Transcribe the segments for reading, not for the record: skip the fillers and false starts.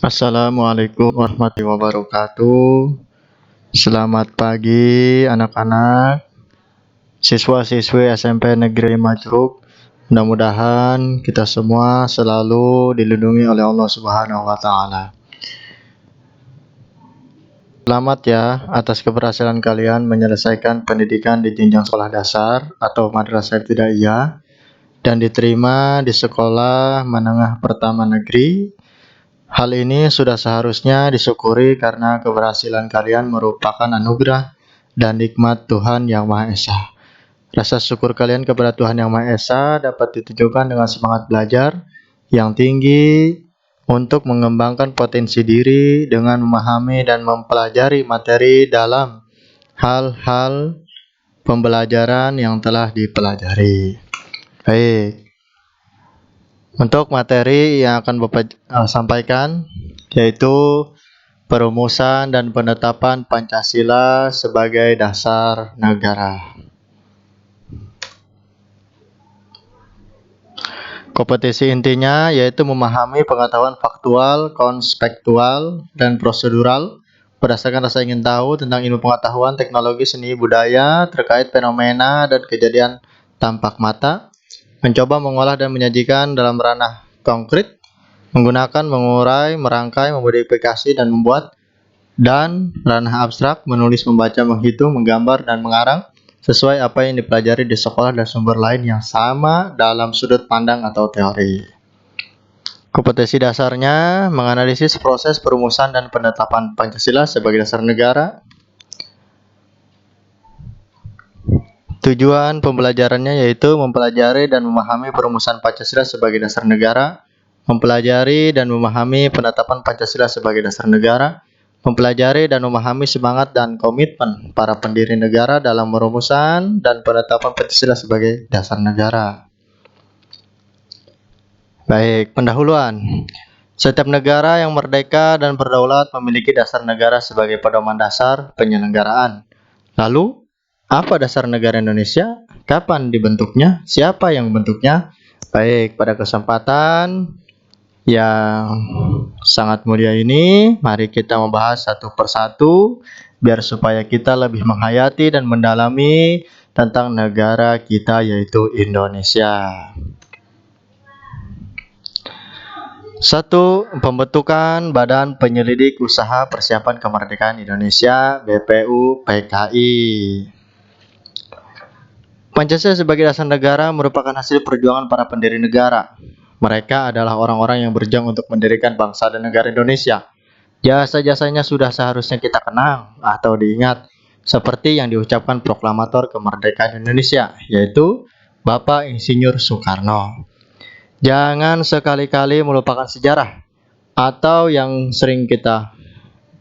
Assalamualaikum warahmatullahi wabarakatuh. Selamat pagi anak-anak, siswa-siswi SMP Negeri Majruk. Mudah-mudahan kita semua selalu dilindungi oleh Allah Subhanahu wa taala. Selamat ya atas keberhasilan kalian menyelesaikan pendidikan di jenjang sekolah dasar atau madrasah ibtidaiyah dan diterima di sekolah menengah pertama negeri. Hal ini sudah seharusnya disyukuri karena keberhasilan kalian merupakan anugerah dan nikmat Tuhan Yang Maha Esa. Rasa syukur kalian kepada Tuhan Yang Maha Esa dapat ditunjukkan dengan semangat belajar yang tinggi untuk mengembangkan potensi diri dengan memahami dan mempelajari materi dalam hal-hal pembelajaran yang telah dipelajari. Baik. Untuk materi yang akan Bapak sampaikan yaitu perumusan dan penetapan Pancasila sebagai dasar negara. Kompetisi intinya yaitu memahami pengetahuan faktual, konspektual, dan prosedural berdasarkan rasa ingin tahu tentang ilmu pengetahuan, teknologi, seni, budaya terkait fenomena dan kejadian tampak mata. Mencoba mengolah dan menyajikan dalam ranah konkret, menggunakan, mengurai, merangkai, memodifikasi, dan membuat, dan ranah abstrak, menulis, membaca, menghitung, menggambar, dan mengarang, sesuai apa yang dipelajari di sekolah dan sumber lain yang sama dalam sudut pandang atau teori. Kompetensi dasarnya menganalisis proses perumusan dan penetapan Pancasila sebagai dasar negara. Tujuan pembelajarannya yaitu mempelajari dan memahami perumusan Pancasila sebagai dasar negara, mempelajari dan memahami penetapan Pancasila sebagai dasar negara, mempelajari dan memahami semangat dan komitmen para pendiri negara dalam perumusan dan penetapan Pancasila sebagai dasar negara. Baik, pendahuluan. Setiap negara yang merdeka dan berdaulat memiliki dasar negara sebagai pedoman dasar penyelenggaraan. Lalu, apa dasar negara Indonesia? Kapan dibentuknya? Siapa yang membentuknya? Baik, pada kesempatan yang sangat mulia ini, mari kita membahas satu persatu biar supaya kita lebih menghayati dan mendalami tentang negara kita yaitu Indonesia. 1. Pembentukan Badan Penyelidik Usaha Persiapan Kemerdekaan Indonesia BPUPKI. Pancasila sebagai dasar negara merupakan hasil perjuangan para pendiri negara. Mereka adalah orang-orang yang berjuang untuk mendirikan bangsa dan negara Indonesia. Jasa-jasanya sudah seharusnya kita kenang atau diingat, seperti yang diucapkan proklamator kemerdekaan Indonesia, yaitu Bapak Insinyur Soekarno. Jangan sekali-kali melupakan sejarah, atau yang sering kita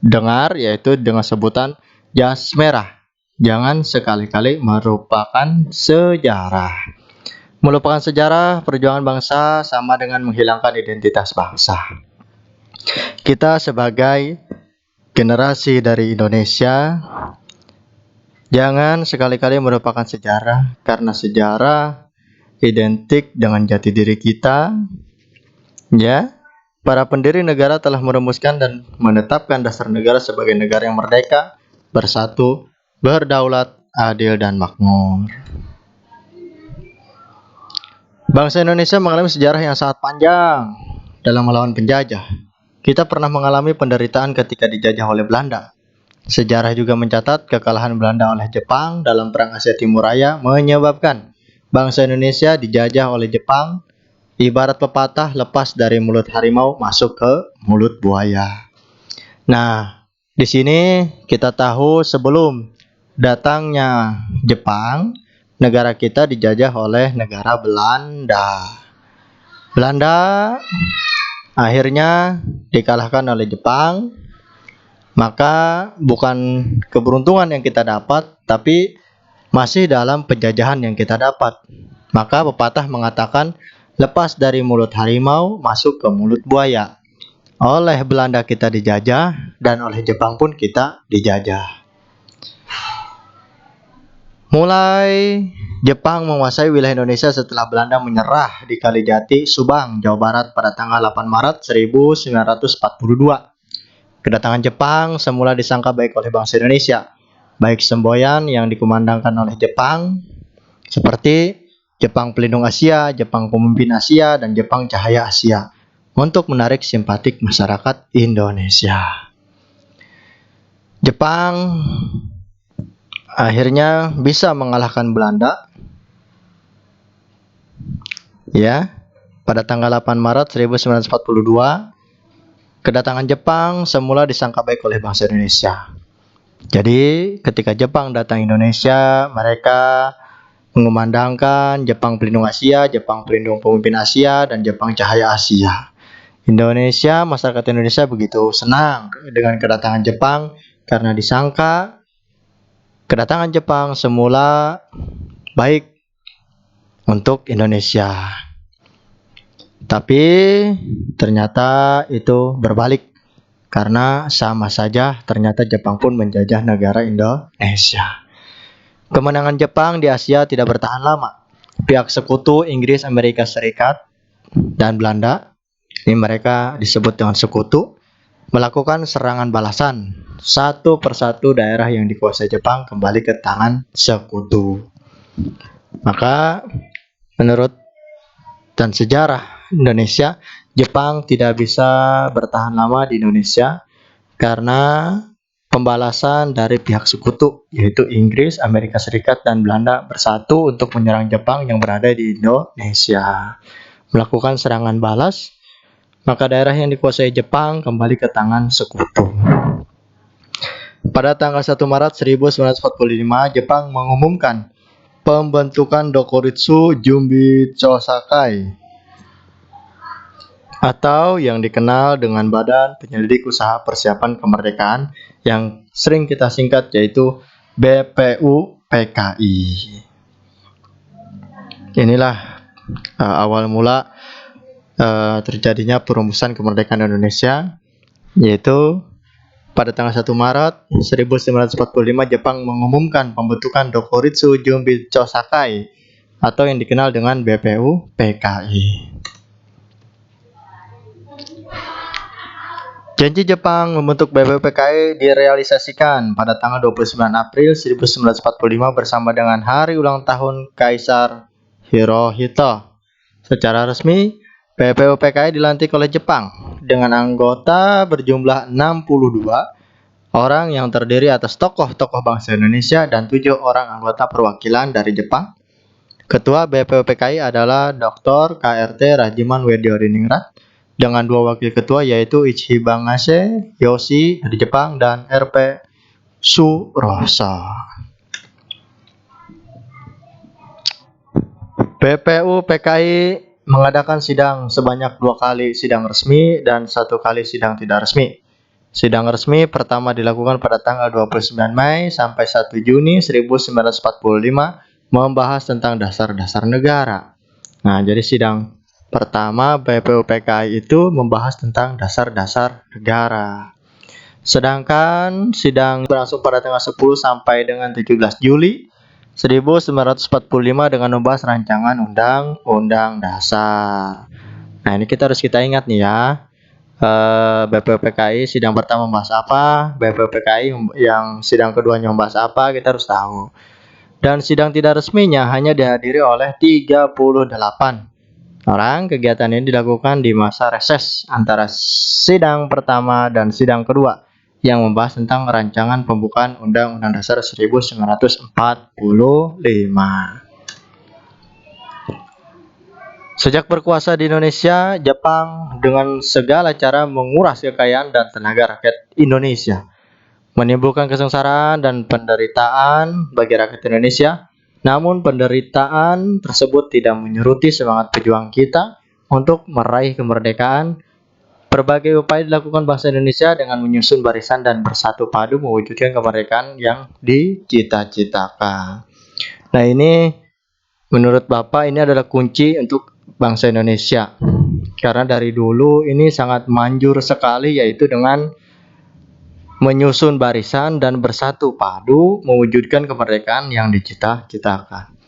dengar yaitu dengan sebutan jas merah. Jangan sekali-kali melupakan sejarah. Melupakan sejarah perjuangan bangsa sama dengan menghilangkan identitas bangsa. Kita sebagai generasi dari Indonesia, jangan sekali-kali melupakan sejarah, karena sejarah identik dengan jati diri kita. Ya, para pendiri negara telah merumuskan dan menetapkan dasar negara sebagai negara yang merdeka, bersatu, berdaulat, adil, dan makmur. Bangsa Indonesia mengalami sejarah yang sangat panjang dalam melawan penjajah. Kita pernah mengalami penderitaan ketika dijajah oleh Belanda. Sejarah juga mencatat kekalahan Belanda oleh Jepang dalam Perang Asia Timur Raya menyebabkan bangsa Indonesia dijajah oleh Jepang, ibarat pepatah lepas dari mulut harimau masuk ke mulut buaya. Nah, di sini kita tahu sebelum datangnya Jepang, negara kita dijajah oleh negara Belanda. Belanda akhirnya dikalahkan oleh Jepang. Maka bukan keberuntungan yang kita dapat, tapi masih dalam penjajahan yang kita dapat. Maka pepatah mengatakan, lepas dari mulut harimau, masuk ke mulut buaya. Oleh Belanda kita dijajah, dan oleh Jepang pun kita dijajah. Mulai Jepang menguasai wilayah Indonesia setelah Belanda menyerah di Kalijati, Subang, Jawa Barat pada tanggal 8 Maret 1942. Kedatangan Jepang semula disangka baik oleh bangsa Indonesia, baik semboyan yang dikumandangkan oleh Jepang, seperti Jepang Pelindung Asia, Jepang Pemimpin Asia, dan Jepang Cahaya Asia, untuk menarik simpatik masyarakat Indonesia. Jepang akhirnya bisa mengalahkan Belanda, ya, pada tanggal 8 Maret 1942. Kedatangan Jepang semula disangka baik oleh bangsa Indonesia. Jadi, ketika Jepang datang Indonesia, mereka mengumandangkan Jepang Pelindung Asia, Jepang Pelindung Pemimpin Asia, dan Jepang Cahaya Asia. Masyarakat Indonesia begitu senang dengan kedatangan Jepang karena disangka kedatangan Jepang semula baik untuk Indonesia. Tapi ternyata itu berbalik, karena sama saja ternyata Jepang pun menjajah negara Indonesia. Kemenangan Jepang di Asia tidak bertahan lama. Pihak sekutu Inggris, Amerika Serikat, dan Belanda, ini mereka disebut dengan sekutu, melakukan serangan balasan. Satu persatu daerah yang dikuasai Jepang kembali ke tangan sekutu. Maka menurut dan sejarah Indonesia, Jepang tidak bisa bertahan lama di Indonesia karena pembalasan dari pihak sekutu, yaitu Inggris, Amerika Serikat, dan Belanda bersatu untuk menyerang Jepang yang berada di Indonesia. Melakukan serangan balas, maka daerah yang dikuasai Jepang kembali ke tangan sekutu. Pada tanggal 1 Maret 1945, Jepang mengumumkan pembentukan Dokuritsu Jumbitsu Sakai, atau yang dikenal dengan Badan Penyelidik Usaha Persiapan Kemerdekaan, yang sering kita singkat yaitu BPUPKI. Inilah awal mula terjadinya perumusan kemerdekaan Indonesia, yaitu pada tanggal 1 Maret 1945 Jepang mengumumkan pembentukan Dokuritsu Jumbitsu Sakai, atau yang dikenal dengan BPUPKI. Janji Jepang membentuk BPUPKI direalisasikan pada tanggal 29 April 1945 bersama dengan hari ulang tahun Kaisar Hirohito. Secara resmi, BPUPKI dilantik oleh Jepang dengan anggota berjumlah 62 orang yang terdiri atas tokoh-tokoh bangsa Indonesia dan 7 orang anggota perwakilan dari Jepang. Ketua BPUPKI adalah Dr. KRT Rajiman Weddiodiningrat, dengan 2 wakil ketua yaitu Ichibangase Yoshi dari Jepang dan RP Suroso. BPUPKI mengadakan sidang sebanyak 2 kali sidang resmi dan 1 kali sidang tidak resmi. Sidang resmi pertama dilakukan pada tanggal 29 Mei sampai 1 Juni 1945 membahas tentang dasar-dasar negara. Nah, jadi sidang pertama BPUPKI itu membahas tentang dasar-dasar negara. Sedangkan sidang berlangsung pada tanggal 10 sampai dengan 17 Juli 1945 dengan membahas rancangan undang-undang dasar. Nah, ini kita harus ingat nih ya. BPUPKI sidang pertama membahas apa, BPUPKI yang sidang keduanya membahas apa, kita harus tahu. Dan sidang tidak resminya hanya dihadiri oleh 38 orang. Kegiatan ini dilakukan di masa reses antara sidang pertama dan sidang kedua yang membahas tentang rancangan pembukaan Undang-Undang Dasar 1945. Sejak berkuasa di Indonesia, Jepang dengan segala cara menguras kekayaan dan tenaga rakyat Indonesia, menimbulkan kesengsaraan dan penderitaan bagi rakyat Indonesia. Namun penderitaan tersebut tidak menyuruti semangat pejuang kita untuk meraih kemerdekaan. Berbagai upaya dilakukan bangsa Indonesia dengan menyusun barisan dan bersatu padu mewujudkan kemerdekaan yang dicita-citakan. Nah, ini menurut Bapak ini adalah kunci untuk bangsa Indonesia. Karena dari dulu ini sangat manjur sekali, yaitu dengan menyusun barisan dan bersatu padu mewujudkan kemerdekaan yang dicita-citakan.